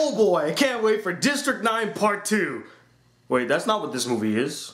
Oh boy, I can't wait for District 9 Part 2. Wait, that's not what this movie is.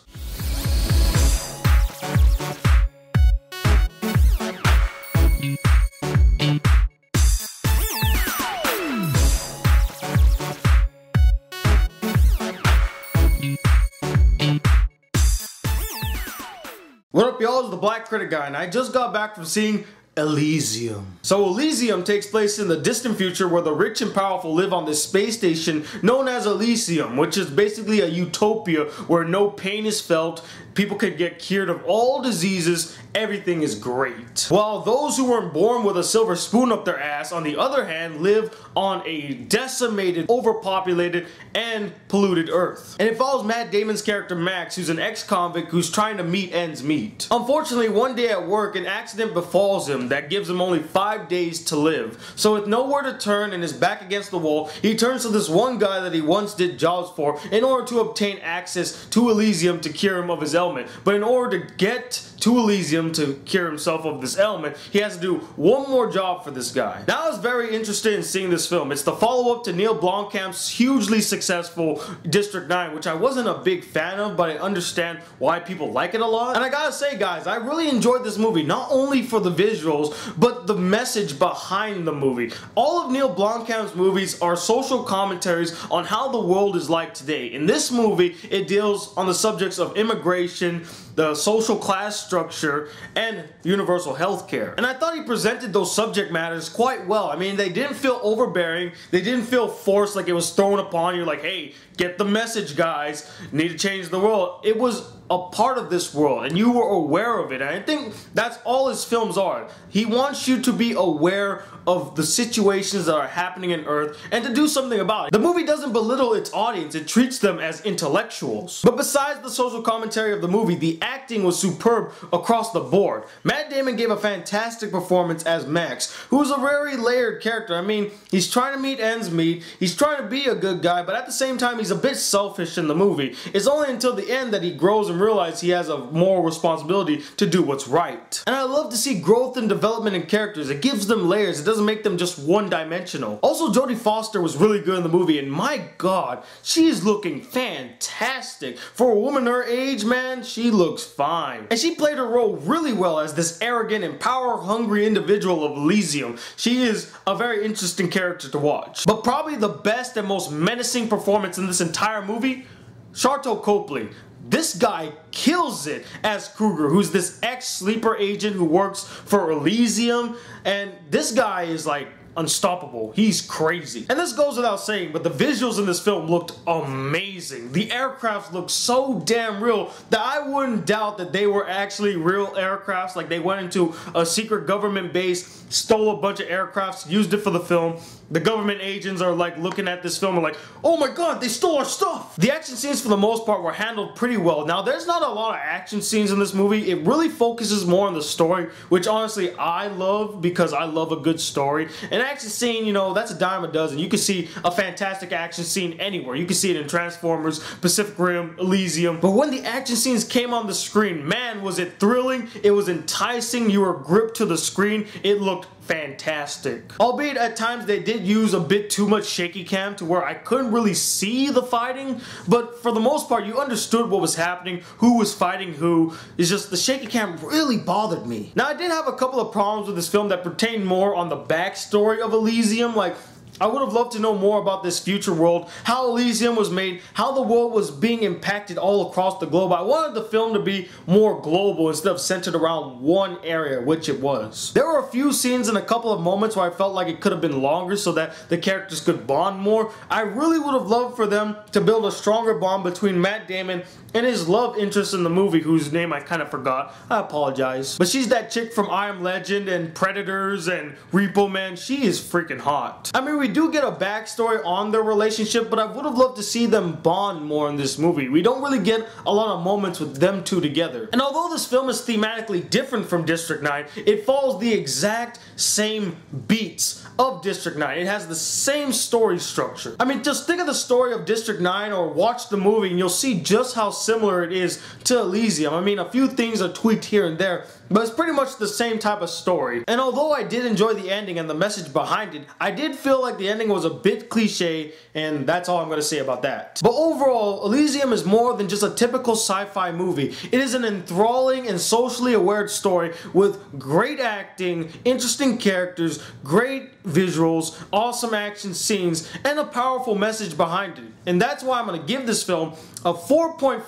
What up, y'all? It's the Black Critic Guy, and I just got back from seeing Elysium. So Elysium takes place in the distant future where the rich and powerful live on this space station known as Elysium, which is basically a utopia where no pain is felt, people can get cured of all diseases, everything is great. While those who weren't born with a silver spoon up their ass, on the other hand, live on a decimated, overpopulated, and polluted Earth. And it follows Matt Damon's character Max, who's an ex-convict who's trying to meet ends meet. Unfortunately, one day at work, an accident befalls him that gives him only 5 days to live. So with nowhere to turn and his back against the wall, he turns to this one guy that he once did jobs for in order to obtain access to Elysium to cure him of his ailment. But in order to get to Elysium to cure himself of this ailment, he has to do one more job for this guy. Now I was very interested in seeing this film. It's the follow-up to Neil Blomkamp's hugely successful District 9, which I wasn't a big fan of, but I understand why people like it a lot. And I gotta say, guys, I really enjoyed this movie, not only for the visuals, but the message behind the movie. All of Neil Blomkamp's movies are social commentaries on how the world is like today. In this movie, it deals on the subjects of immigration, the social class structure, and universal health care. And I thought he presented those subject matters quite well. I mean, they didn't feel overbearing, they didn't feel forced like it was thrown upon you like, hey, get the message, guys, need to change the world. It was a part of this world, and you were aware of it. And I think that's all his films are. He wants you to be aware of the situations that are happening in Earth and to do something about it. The movie doesn't belittle its audience, it treats them as intellectuals. But besides the social commentary of the movie, the acting was superb across the board. Matt Damon gave a fantastic performance as Max, who's a very layered character. I mean, he's trying to meet ends meet, he's trying to be a good guy, but at the same time, he's a bit selfish in the movie. It's only until the end that he grows and realizes he has a moral responsibility to do what's right. And I love to see growth and development in characters. It gives them layers, it doesn't make them just one-dimensional. Also, Jodie Foster was really good in the movie, and my god, she's looking fantastic. For a woman her age, man, she looks fine. And she played her role really well as this arrogant and power-hungry individual of Elysium. She is a very interesting character to watch. But probably the best and most menacing performance in this entire movie, Sharlto Copley. This guy kills it as Kruger, who's this ex-sleeper agent who works for Elysium, and this guy is like unstoppable. He's crazy. And this goes without saying, but the visuals in this film looked amazing. The aircrafts looked so damn real that I wouldn't doubt that they were actually real aircrafts, like they went into a secret government base, stole a bunch of aircrafts, used it for the film. The government agents are like looking at this film and like, oh my god, they stole our stuff! The action scenes for the most part were handled pretty well. Now, there's not a lot of action scenes in this movie. It really focuses more on the story, which honestly I love because I love a good story. An action scene, you know, that's a dime a dozen. You can see a fantastic action scene anywhere. You can see it in Transformers, Pacific Rim, Elysium. But when the action scenes came on the screen, man, was it thrilling, it was enticing, you were gripped to the screen, it looked fantastic. Albeit at times they did use a bit too much shaky cam to where I couldn't really see the fighting, but for the most part you understood what was happening, who was fighting who. It's just the shaky cam really bothered me. Now, I did have a couple of problems with this film that pertain more on the backstory of Elysium. Like, I would have loved to know more about this future world, how Elysium was made, how the world was being impacted all across the globe. I wanted the film to be more global instead of centered around one area, which it was. There were a few scenes and a couple of moments where I felt like it could have been longer so that the characters could bond more. I really would have loved for them to build a stronger bond between Matt Damon and his love interest in the movie, whose name I kind of forgot. I apologize. But she's that chick from I Am Legend and Predators and Repo Man. She is freaking hot. I mean, we do get a backstory on their relationship, but I would have loved to see them bond more in this movie. We don't really get a lot of moments with them two together. And although this film is thematically different from District 9, it follows the exact same beats of District 9. It has the same story structure. I mean, just think of the story of District 9 or watch the movie and you'll see just how similar it is to Elysium. I mean, a few things are tweaked here and there, but it's pretty much the same type of story. And although I did enjoy the ending and the message behind it, I did feel like the ending was a bit cliche, and that's all I'm going to say about that. But overall, Elysium is more than just a typical sci-fi movie. It is an enthralling and socially aware story with great acting, interesting characters, great visuals, awesome action scenes, and a powerful message behind it. And that's why I'm going to give this film a 4.5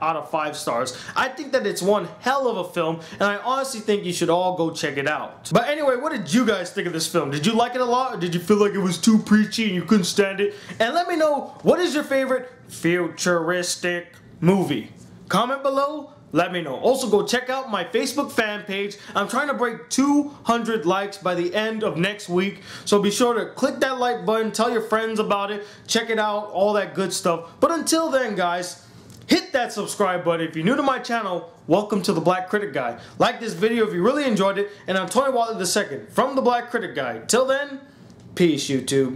out of 5 stars. I think that it's one hell of a film, and I honestly think you should all go check it out. But anyway, what did you guys think of this film? Did you like it a lot, or did you feel like it was too preachy and you couldn't stand it? And let me know, what is your favorite futuristic movie? Comment below. Let me know. Also, go check out my Facebook fan page. I'm trying to break 200 likes by the end of next week. So be sure to click that like button, tell your friends about it, check it out, all that good stuff. But until then, guys, hit that subscribe button. If you're new to my channel, welcome to the Black Critic Guy. Like this video if you really enjoyed it. And I'm Tony Watley II from the Black Critic Guy. Till then, peace, YouTube.